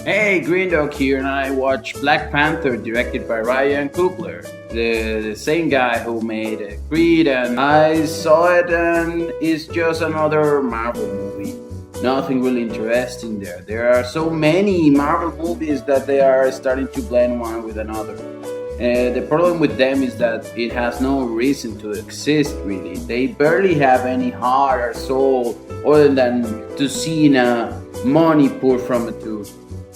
Hey, Green Dog here, and I watched Black Panther, directed by Ryan Coogler, the same guy who made Creed, and I saw it, and it's just another Marvel movie. Nothing really interesting there. There are so many Marvel movies that they are starting to blend one with another. The problem with them is that it has no reason to exist, really. They barely have any heart or soul other than to see money poured from a tube.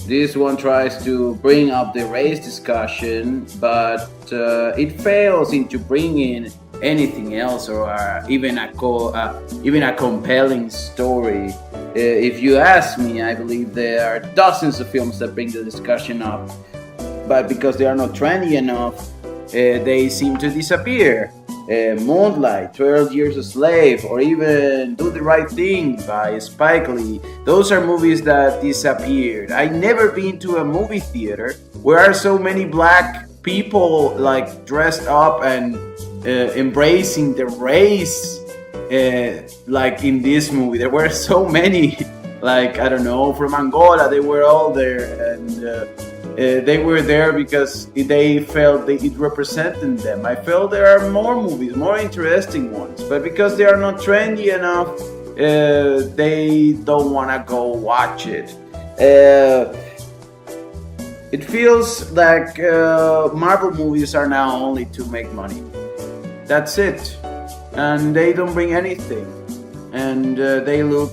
This one tries to bring up the race discussion, but it fails into bringing anything else or even a compelling story. If you ask me, I believe there are dozens of films that bring the discussion up, but because they are not trendy enough, they seem to disappear. Moonlight, 12 Years a Slave, or even Do the Right Thing by Spike Lee. Those are movies that disappeared. I never been to a movie theater where are so many black people like dressed up and embracing the race like in this movie. There were so many, like, I don't know, from Angola, they were all there, and they were there because they felt that it represented them. I felt there are more movies, more interesting ones, but because they are not trendy enough, they don't want to go watch it. It feels like Marvel movies are now only to make money. That's it. And they don't bring anything. And they look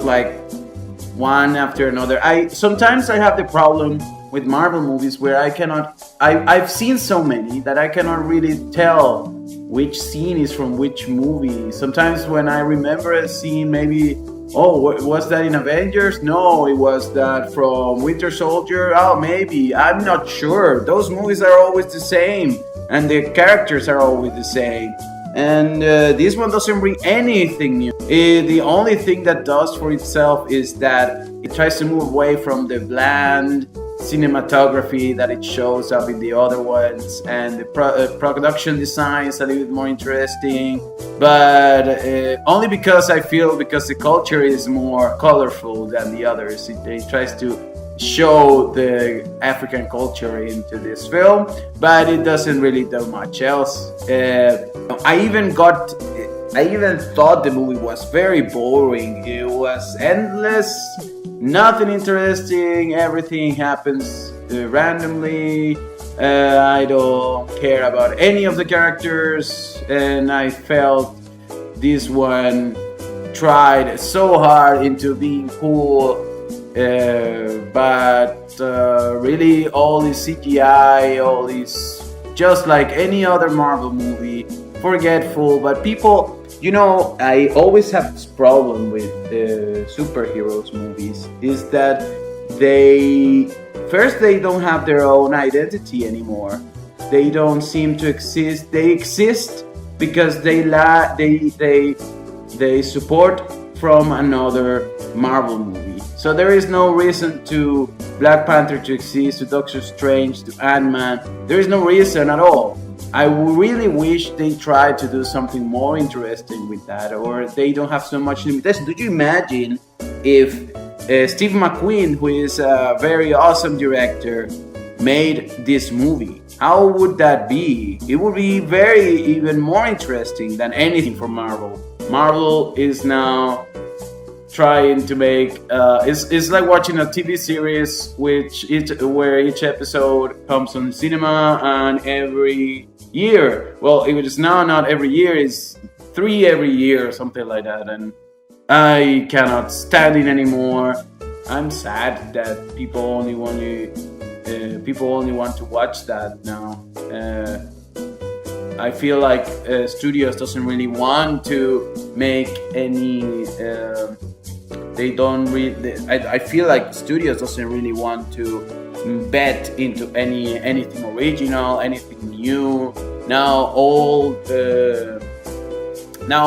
like one after another. Sometimes I have the problem with Marvel movies where I've seen so many that I cannot really tell which scene is from which movie. Sometimes when I remember a scene, maybe, was that in Avengers? No, it was that from Winter Soldier. Oh, maybe, I'm not sure. Those movies are always the same, and the characters are always the same. And this one doesn't bring anything new. The only thing that does for itself is that it tries to move away from the bland cinematography that it shows up in the other ones, and the production design is a little bit more interesting, but only because the culture is more colorful than the others. It tries to show the African culture into this film, but it doesn't really do much else. I even thought the movie was very boring. It was endless, nothing interesting, everything happens randomly. I don't care about any of the characters, and I felt this one tried so hard into being cool, but really all this CGI, all this, just like any other Marvel movie, forgetful. But people, I always have this problem with superheroes movies, is that they don't have their own identity anymore. They don't seem to exist. They exist because they support from another Marvel movie. So there is no reason to Black Panther to exist, to Doctor Strange, to Ant-Man. There is no reason at all. I really wish they tried to do something more interesting with that, or they don't have so much limitation. Do you imagine if Steve McQueen, who is a very awesome director, made this movie? How would that be? It would be even more interesting than anything from Marvel. Marvel is now trying to make it's like watching a TV series where each episode comes on cinema, and every year, well, it is now not every year, it's 3 every year or something like that, and I cannot stand it anymore. I'm sad that people only want to watch that now. I feel like studios doesn't really want to make any. I feel like studios doesn't really want to bet into anything original, anything new. Now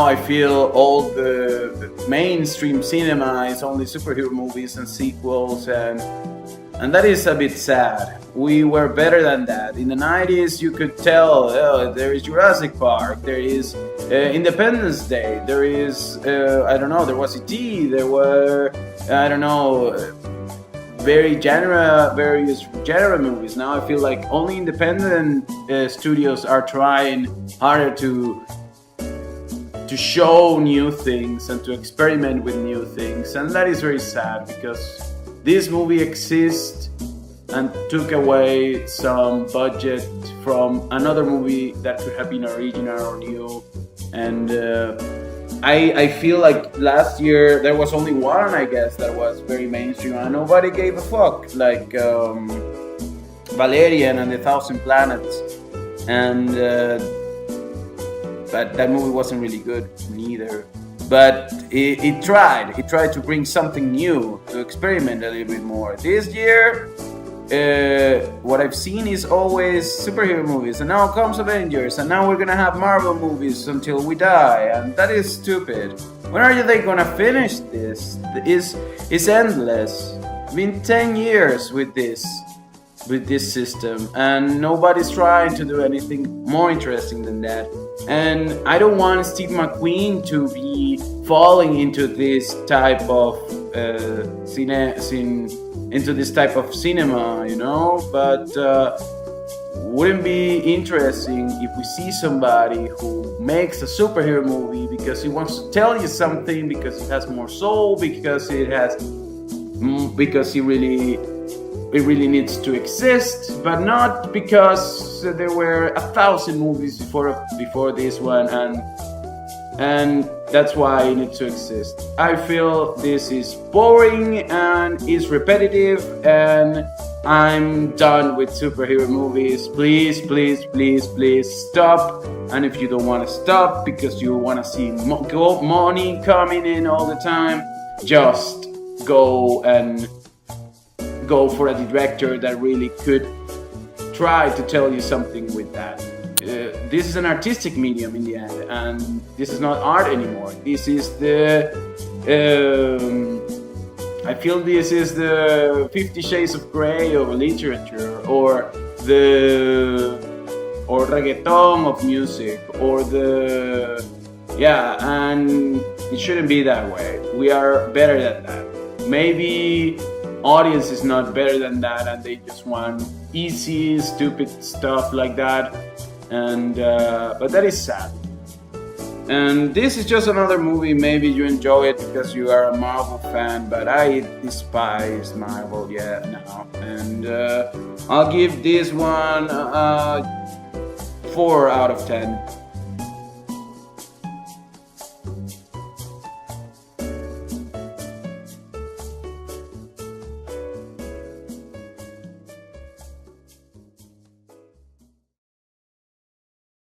I feel all the mainstream cinema is only superhero movies and sequels, and that is a bit sad. We were better than that. In the 90s, you could tell there is Jurassic Park, there is Independence Day, there is, there was E.T., there were, various genre movies. Now I feel like only independent studios are trying harder to show new things and to experiment with new things, and that is very sad because this movie exists and took away some budget from another movie that could have been original or new. And I feel like last year there was only one, I guess, that was very mainstream and nobody gave a fuck, like Valerian and the Thousand Planets. And but that movie wasn't really good neither. But it tried to bring something new, to experiment a little bit more. This year, what I've seen is always superhero movies, and now comes Avengers, and now we're gonna have Marvel movies until we die, and that is stupid. When are they gonna finish this? It's endless. It's been 10 years with this system, and nobody's trying to do anything more interesting than that. And I don't want Steve McQueen to be falling into this type of into this type of cinema, you know. But wouldn't be interesting if we see somebody who makes a superhero movie because he wants to tell you something, because it has more soul, because it really needs to exist, but not because there were 1,000 movies before this one, and that's why it needs to exist. I feel this is boring and is repetitive, and I'm done with superhero movies. Please, please, please, please stop. And if you don't want to stop because you want to see money coming in all the time, just go for a director that really could try to tell you something with that. This is an artistic medium in the end, and this is not art anymore. This is I feel this is the 50 Shades of Grey of literature, or reggaeton of music, and it shouldn't be that way. We are better than that. Maybe audience is not better than that, and they just want easy, stupid stuff like that. And but that is sad. And this is just another movie. Maybe you enjoy it because you are a Marvel fan, but I despise Marvel now. And I'll give this one 4 out of 10.